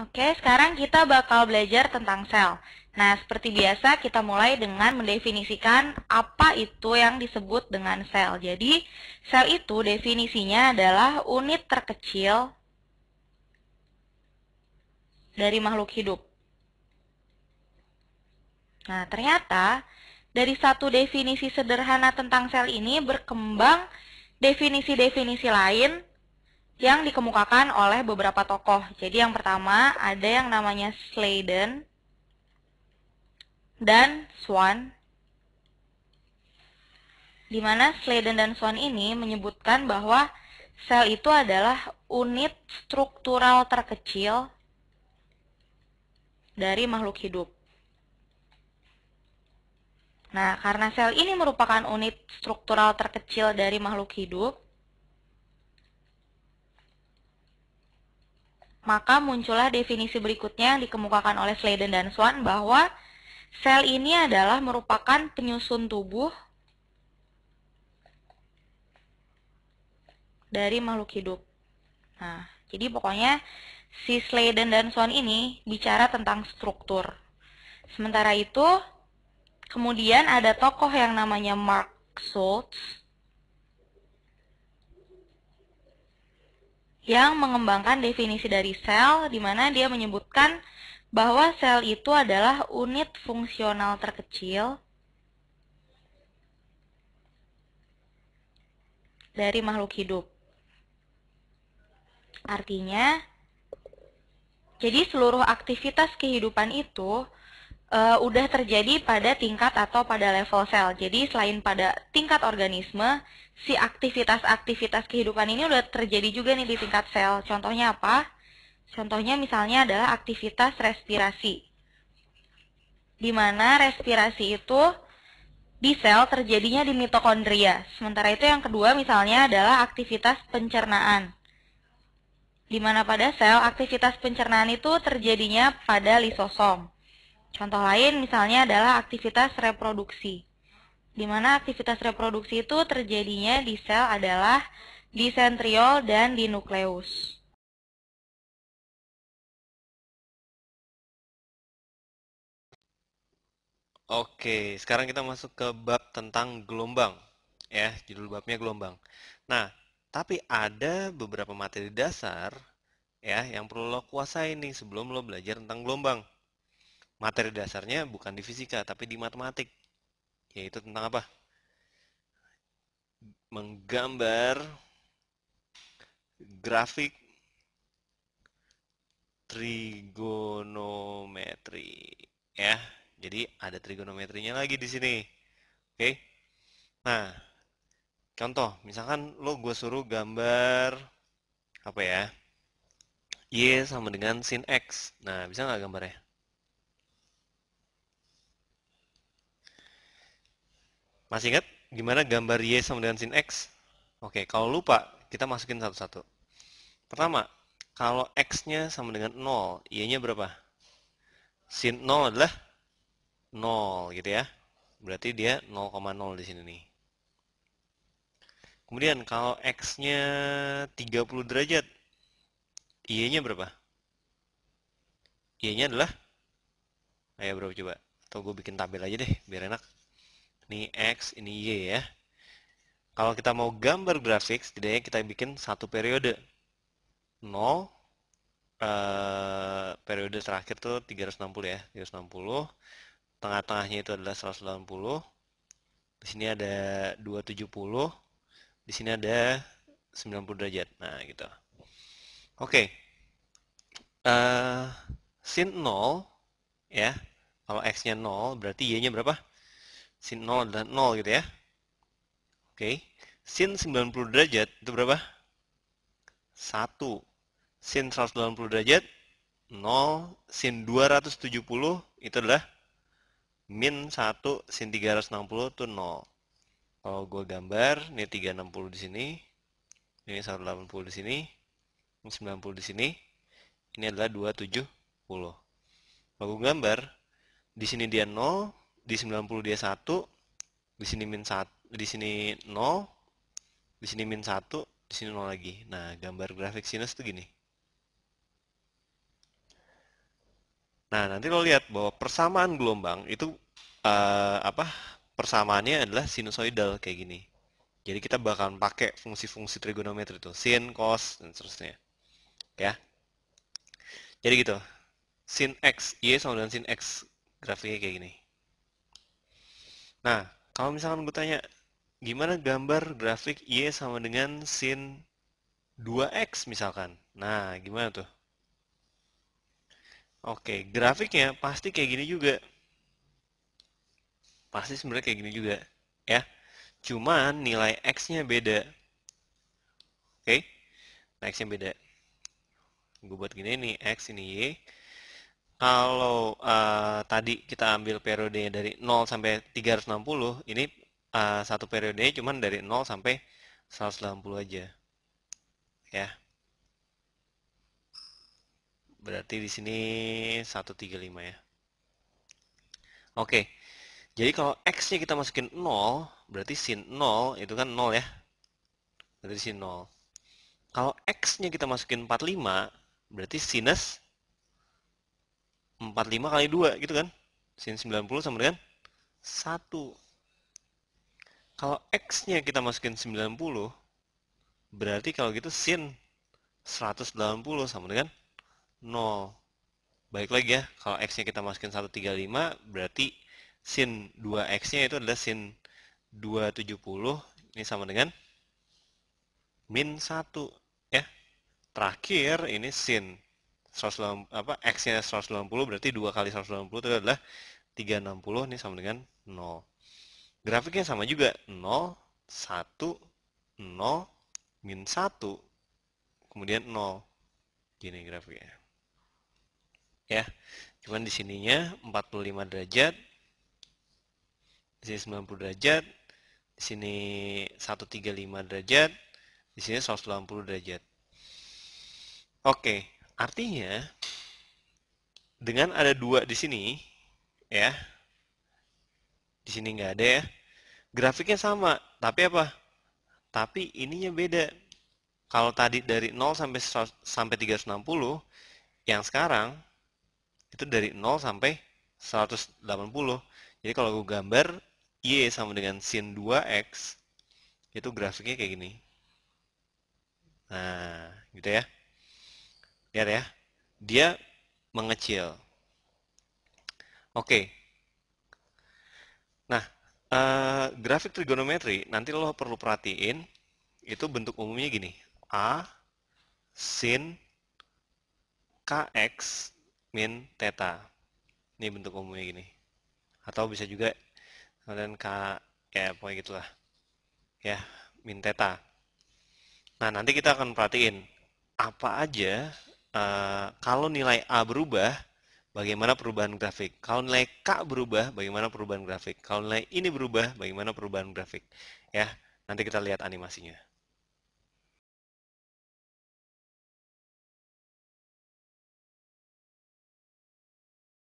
Oke, sekarang kita bakal belajar tentang sel. Nah, seperti biasa kita mulai dengan mendefinisikan apa itu yang disebut dengan sel. Jadi, sel itu definisinya adalah unit terkecil dari makhluk hidup. Nah, ternyata dari satu definisi sederhana tentang sel ini berkembang definisi-definisi lain yang dikemukakan oleh beberapa tokoh. Jadi yang pertama ada yang namanya Sladen dan Swan, di mana Sladen dan Swan ini menyebutkan bahwa sel itu adalah unit struktural terkecil dari makhluk hidup. Nah, karena sel ini merupakan unit struktural terkecil dari makhluk hidup, maka muncullah definisi berikutnya yang dikemukakan oleh Sladen dan Swan bahwa sel ini adalah merupakan penyusun tubuh dari makhluk hidup. Nah, jadi pokoknya si Sladen dan Swan ini bicara tentang struktur. Sementara itu, kemudian ada tokoh yang namanya Mark Schultz yang mengembangkan definisi dari sel, di mana dia menyebutkan bahwa sel itu adalah unit fungsional terkecil dari makhluk hidup. Artinya, jadi seluruh aktivitas kehidupan itu udah terjadi pada tingkat atau pada level sel. Jadi selain pada tingkat organisme, si aktivitas-aktivitas kehidupan ini udah terjadi juga nih di tingkat sel. Contohnya apa? Contohnya misalnya adalah aktivitas respirasi. Di mana respirasi itu di sel terjadinya di mitokondria. Sementara itu yang kedua misalnya adalah aktivitas pencernaan. Di mana pada sel aktivitas pencernaan itu terjadinya pada lisosom. Contoh lain misalnya adalah aktivitas reproduksi. Di mana aktivitas reproduksi itu terjadinya di sel adalah di sentriol dan di nukleus. Oke, sekarang kita masuk ke bab tentang gelombang. Ya, judul babnya gelombang. Nah, tapi ada beberapa materi dasar ya yang perlu lo kuasai nih sebelum lo belajar tentang gelombang. Materi dasarnya bukan di fisika, tapi di matematik. Yaitu tentang apa? Menggambar grafik trigonometri. Ya, jadi ada trigonometrinya lagi di sini. Oke. Nah, contoh, misalkan lo gue suruh gambar apa ya? Y sama dengan sin X. Nah, bisa nggak gambarnya? Masih ingat gimana gambar Y sama dengan sin X? Oke, kalau lupa, kita masukin satu-satu. Pertama, kalau X-nya sama dengan 0, Y-nya berapa? Sin 0 adalah 0 gitu ya. Berarti dia 0,0 di sini nih. Kemudian kalau X-nya 30 derajat, Y-nya berapa? Y-nya adalah, ayo berapa coba? Atau gue bikin tabel aja deh, biar enak. Ini X, ini Y ya. Kalau kita mau gambar grafik, setidaknya kita bikin satu periode. 0, periode terakhir tuh 360 ya, 360. Tengah-tengahnya itu adalah 180. Di sini ada 270. Di sini ada 90 derajat. Nah, gitu. Oke. eh sin 0 ya. Kalau X-nya 0, berarti Y-nya berapa? Sin 0 adalah 0 gitu ya. Oke. Sin 90 derajat itu berapa? 1. Sin 180 derajat 0. Sin 270 itu adalah min 1. Sin 360 itu 0. Kalau gue gambar, ini 360 di sini, ini 180 di sini, ini 90 di sini, ini adalah 270. Kalau gue gambar, di sini dia 0, di 90 dia 1, di sini min 1, di sini 0, di sini min 1, di sini 0 lagi. Nah, gambar grafik sinus itu gini. Nah, nanti lo lihat bahwa persamaan gelombang itu apa? Persamaannya adalah sinusoidal kayak gini. Jadi kita bakalan pakai fungsi-fungsi trigonometri itu, sin, cos, dan seterusnya. Ya. Jadi gitu. Sin X, Y sama dengan sin X. Grafiknya kayak gini. Nah, kalau misalkan gue tanya, gimana gambar grafik Y sama dengan sin 2X misalkan? Nah, gimana tuh? Oke, grafiknya pasti kayak gini juga. Pasti sebenarnya kayak gini juga. Ya, cuman nilai X-nya beda. Oke, nah, X-nya beda. Gue buat gini nih, X ini Y. Kalau tadi kita ambil periodenya dari 0 sampai 360, ini satu periodenya cuman dari 0 sampai 180 aja. Ya, berarti di sini 135 ya. Oke, jadi kalau X-nya kita masukin 0, berarti sin 0 itu kan 0 ya. Berarti sin 0. Kalau X-nya kita masukin 45, berarti sinus 45 kali 2 gitu kan. Sin 90 sama dengan 1. Kalau X-nya kita masukin 90, berarti kalau gitu sin 180 sama dengan 0. Baik lagi ya, kalau X-nya kita masukin 135, berarti sin 2X-nya itu adalah sin 270. Ini sama dengan min 1. Ya, terakhir ini sin 180, X-nya 180, berarti 2 kali 180 itu adalah 360. Ini sama dengan 0. Grafiknya sama juga, 0, 1, 0, min 1, kemudian 0. Gini grafiknya. Ya, cuman di sininya 45 derajat, di sini 90 derajat, di sini 135 derajat, di sini 180 derajat. Oke, artinya dengan ada 2 di sini, ya, di sini nggak ada ya, grafiknya sama, tapi apa? Tapi ininya beda. Kalau tadi dari 0 sampai 360, yang sekarang itu dari 0 sampai 180. Jadi kalau gue gambar Y sama dengan sin 2X, itu grafiknya kayak gini. Nah, gitu ya. Lihat ya. Dia mengecil. Oke. Nah, grafik trigonometri nanti lo perlu perhatiin itu bentuk umumnya gini. A sin KX min theta. Ini bentuk umumnya gini. Atau bisa juga kemudian K, ya pokoknya gitulah. Ya, min theta. Nah, nanti kita akan perhatiin apa aja kalau nilai A berubah, bagaimana perubahan grafik. Kalau nilai K berubah, bagaimana perubahan grafik. Kalau nilai ini berubah, bagaimana perubahan grafik. Ya, nanti kita lihat animasinya.